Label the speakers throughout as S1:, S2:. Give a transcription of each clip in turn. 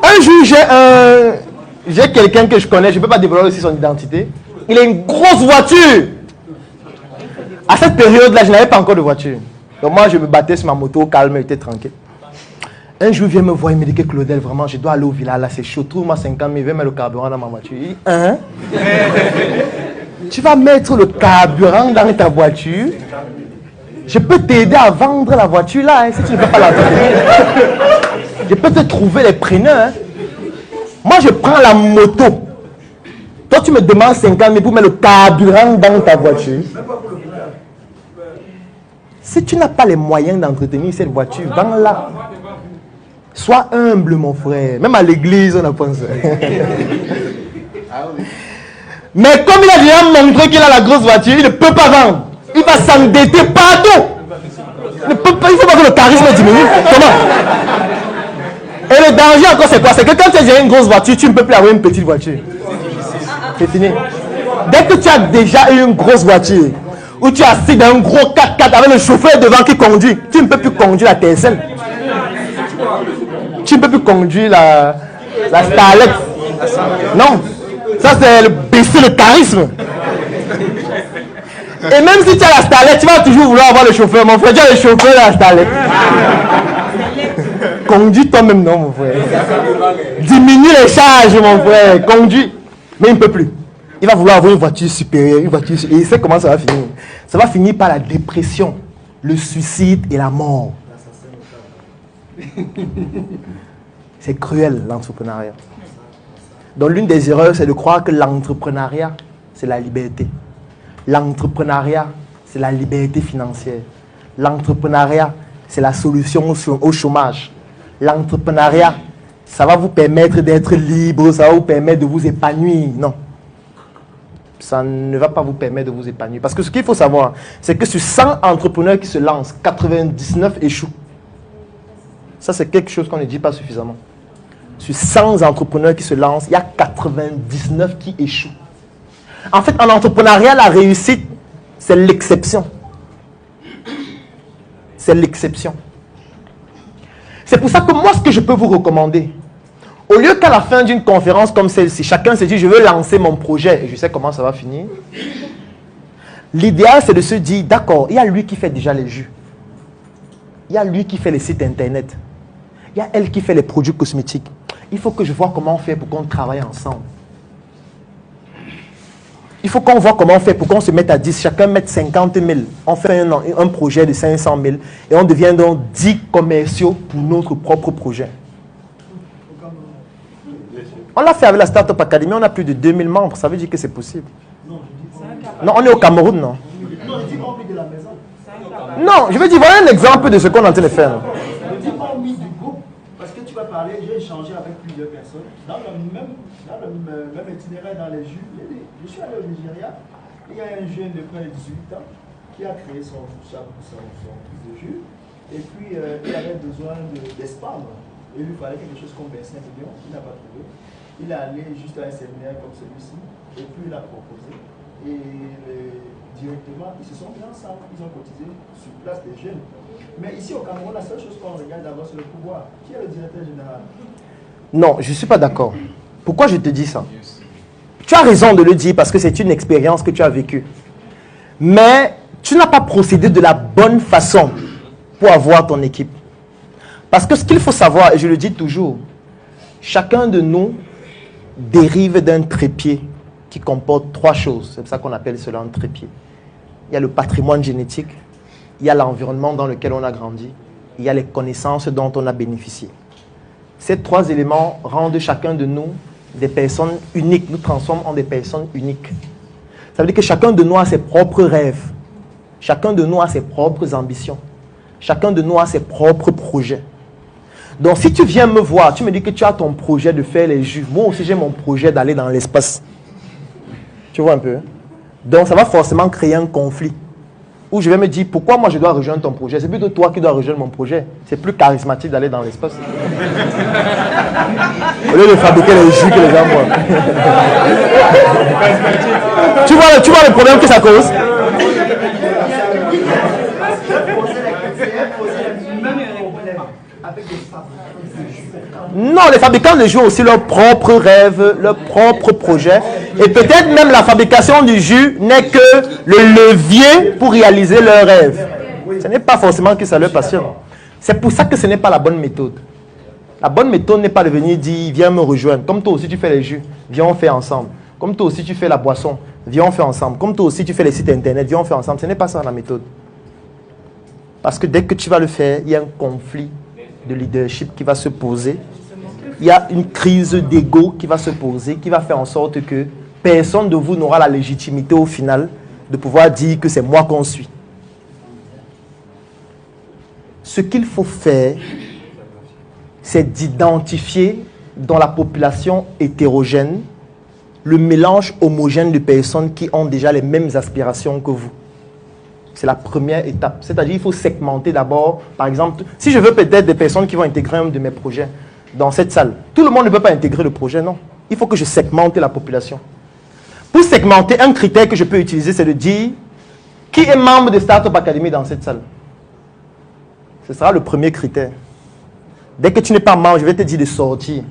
S1: Un jour, j'ai quelqu'un que je connais, je ne peux pas dévoiler aussi son identité. Il a une grosse voiture. À cette période-là, je n'avais pas encore de voiture. Donc moi, je me battais sur ma moto, calme, j'étais tranquille. Un jour, il vient me voir, il me dit que Claudel, vraiment, je dois aller au village, là, c'est chaud, trouve-moi 50 000, viens mettre le carburant dans ma voiture. Il dit, hein? Tu vas mettre le carburant dans ta voiture? Je peux t'aider à vendre la voiture là, hein, si tu ne peux pas la vendre. Je peux te trouver les preneurs. Hein. Moi, je prends la moto. Toi, tu me demandes 50 000 pour mettre le carburant dans ta voiture. Si tu n'as pas les moyens d'entretenir cette voiture, vends-la. Sois humble, mon frère. Même à l'église, on a pensé. Mais comme il a déjà montré qu'il a la grosse voiture, il ne peut pas vendre. Il va s'endetter partout. Il ne faut pas que le charisme diminue. Comment? Et le danger encore, c'est quoi? C'est que quand tu as déjà une grosse voiture, tu ne peux plus avoir une petite voiture. C'est fini. Dès que tu as déjà eu une grosse voiture, ou tu es assis dans un gros 4x4 avec le chauffeur devant qui conduit, tu ne peux plus conduire la TSL. Tu ne peux plus conduire la Starlet. Non. Ça, c'est baisser le charisme. Et même si tu as la Starlet, tu vas toujours vouloir avoir le chauffeur. Mon frère, tu as le chauffeur de la Starlet. Conduis toi-même, non, mon frère. Diminue les charges, mon frère. Conduis. Mais il ne peut plus. Il va vouloir avoir une voiture supérieure. Et il sait comment ça va finir. Ça va finir par la dépression, le suicide et la mort. C'est cruel, l'entrepreneuriat. Donc l'une des erreurs, c'est de croire que l'entrepreneuriat, c'est la liberté. L'entrepreneuriat, c'est la liberté financière. L'entrepreneuriat, c'est la solution au chômage. L'entrepreneuriat, ça va vous permettre d'être libre, ça va vous permettre de vous épanouir. Non. Ça ne va pas vous permettre de vous épanouir. Parce que ce qu'il faut savoir, c'est que sur 100 entrepreneurs qui se lancent, 99 échouent. Ça, c'est quelque chose qu'on ne dit pas suffisamment. Sur 100 entrepreneurs qui se lancent, il y a 99 qui échouent. En fait, en entrepreneuriat, la réussite, c'est l'exception. C'est l'exception. C'est pour ça que moi, ce que je peux vous recommander, au lieu qu'à la fin d'une conférence comme celle-ci, chacun se dit, je veux lancer mon projet, et je sais comment ça va finir. L'idéal, c'est de se dire, d'accord, il y a lui qui fait déjà les jus. Il y a lui qui fait les sites internet. Il y a elle qui fait les produits cosmétiques. Il faut que je vois comment on fait pour qu'on travaille ensemble. Il faut qu'on voit comment on fait pour qu'on se mette à 10, chacun mette 50 000. On fait un projet de 500 000 et on devient donc 10 commerciaux pour notre propre projet. On l'a fait avec la Startup Academy, on a plus de 2000 membres, ça veut dire que c'est possible. Non, on est au Cameroun, non? Non, je veux dire, voilà un exemple de ce qu'on est en train de faire.
S2: Parce que tu vas parler, j'ai échangé avec plusieurs personnes dans le même itinéraire dans les jus. Je suis allé au Nigeria, il y a un jeune de près de 18 ans qui a créé son truc de jus et puis il avait besoin d'espace. Il lui fallait quelque chose comme 25 millions, il n'a pas trouvé. Il est allé juste à un séminaire comme celui-ci et puis il a proposé. Et directement, ils se sont mis ensemble, ils ont cotisé sur place des jeunes. Mais ici au Cameroun, la seule chose qu'on regarde d'abord, c'est le pouvoir. Qui est le directeur général?
S1: Non, je ne suis pas d'accord. Pourquoi je te dis ça? Tu as raison de le dire parce que c'est une expérience que tu as vécue. Mais tu n'as pas procédé de la bonne façon pour avoir ton équipe. Parce que ce qu'il faut savoir, et je le dis toujours, chacun de nous dérive d'un trépied qui comporte 3 choses. C'est pour ça qu'on appelle cela un trépied. Il y a le patrimoine génétique, il y a l'environnement dans lequel on a grandi, il y a les connaissances dont on a bénéficié. Ces 3 éléments rendent chacun de nous des personnes uniques, nous transforment en des personnes uniques. Ça veut dire que chacun de nous a ses propres rêves, chacun de nous a ses propres ambitions, chacun de nous a ses propres projets. Donc si tu viens me voir, tu me dis que tu as ton projet de faire les jus, moi aussi j'ai mon projet d'aller dans l'espace. Tu vois un peu? Donc ça va forcément créer un conflit. Où je vais me dire, pourquoi moi je dois rejoindre ton projet? C'est plutôt toi qui dois rejoindre mon projet. C'est plus charismatique d'aller dans l'espace. Au lieu de fabriquer les jus que les gens boivent. tu vois le problème que ça cause? Non, les fabricants de jus ont aussi leurs propres rêves, leurs propres projets. Et peut-être même la fabrication du jus n'est que le levier pour réaliser leurs rêves. Ce n'est pas forcément que ça leur passionne. C'est pour ça que ce n'est pas la bonne méthode. La bonne méthode n'est pas de venir dire, viens me rejoindre. Comme toi aussi tu fais les jus, viens on fait ensemble. Comme toi aussi tu fais la boisson, viens on fait ensemble. Comme toi aussi tu fais les sites internet, viens on fait ensemble. Ce n'est pas ça la méthode. Parce que dès que tu vas le faire, il y a un conflit de leadership qui va se poser. Il y a une crise d'ego qui va se poser, qui va faire en sorte que personne de vous n'aura la légitimité au final de pouvoir dire que c'est moi qu'on suit. Ce qu'il faut faire, c'est d'identifier dans la population hétérogène le mélange homogène de personnes qui ont déjà les mêmes aspirations que vous. C'est la première étape. C'est-à-dire qu'il faut segmenter d'abord. Par exemple, si je veux peut-être des personnes qui vont intégrer un de mes projets dans cette salle, tout le monde ne peut pas intégrer le projet, non. Il faut que je segmente la population. Pour segmenter, un critère que je peux utiliser, c'est de dire qui est membre de Startup Academy dans cette salle. Ce sera le premier critère. Dès que tu n'es pas membre, je vais te dire de sortir.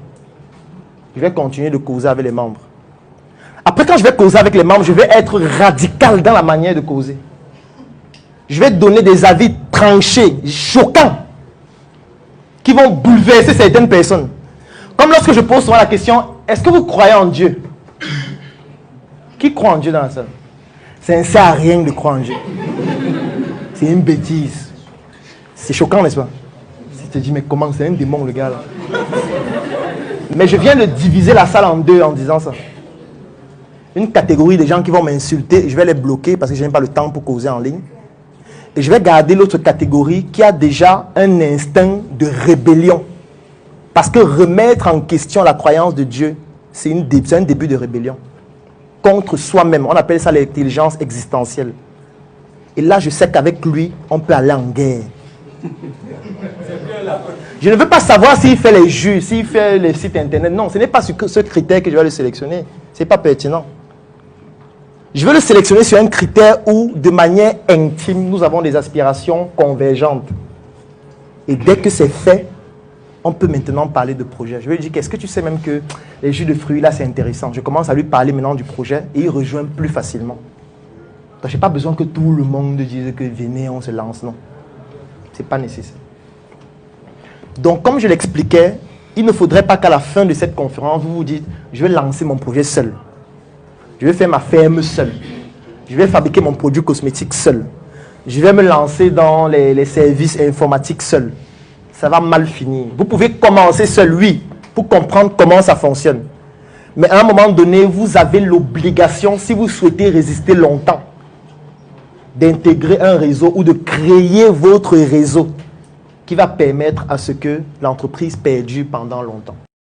S1: Je vais continuer de causer avec les membres. Après, quand je vais causer avec les membres, je vais être radical dans la manière de causer. Je vais donner des avis tranchés, choquants, qui vont bouleverser certaines personnes. Comme lorsque je pose souvent la question, est-ce que vous croyez en Dieu? Qui croit en Dieu dans la salle? Ça ne sert à rien de croire en Dieu. C'est une bêtise. C'est choquant, n'est-ce pas? Tu te dis, mais comment? C'est un démon, le gars, là. Mais je viens de diviser la salle en deux en disant ça. Une catégorie de gens qui vont m'insulter, je vais les bloquer parce que je n'ai pas le temps pour causer en ligne. Et je vais garder l'autre catégorie qui a déjà un instinct de rébellion. Parce que remettre en question la croyance de Dieu, c'est un début de rébellion. Contre soi-même. On appelle ça l'intelligence existentielle. Et là, je sais qu'avec lui, on peut aller en guerre. Je ne veux pas savoir s'il fait les jus, s'il fait les sites internet. Non, ce n'est pas ce critère que je vais le sélectionner. Ce n'est pas pertinent. Je veux le sélectionner sur un critère où, de manière intime, nous avons des aspirations convergentes. Et dès que c'est fait, on peut maintenant parler de projet. Je vais lui dire, qu'est-ce que tu sais même que les jus de fruits, là, c'est intéressant. Je commence à lui parler maintenant du projet et il rejoint plus facilement. Donc, je n'ai pas besoin que tout le monde dise que venez, on se lance. Non. Ce n'est pas nécessaire. Donc, comme je l'expliquais, il ne faudrait pas qu'à la fin de cette conférence, vous vous dites, je vais lancer mon projet seul. Je vais faire ma ferme seul. Je vais fabriquer mon produit cosmétique seul. Je vais me lancer dans les services informatiques seul. Ça va mal finir. Vous pouvez commencer seul, oui, pour comprendre comment ça fonctionne. Mais à un moment donné, vous avez l'obligation, si vous souhaitez résister longtemps, d'intégrer un réseau ou de créer votre réseau qui va permettre à ce que l'entreprise perdure pendant longtemps.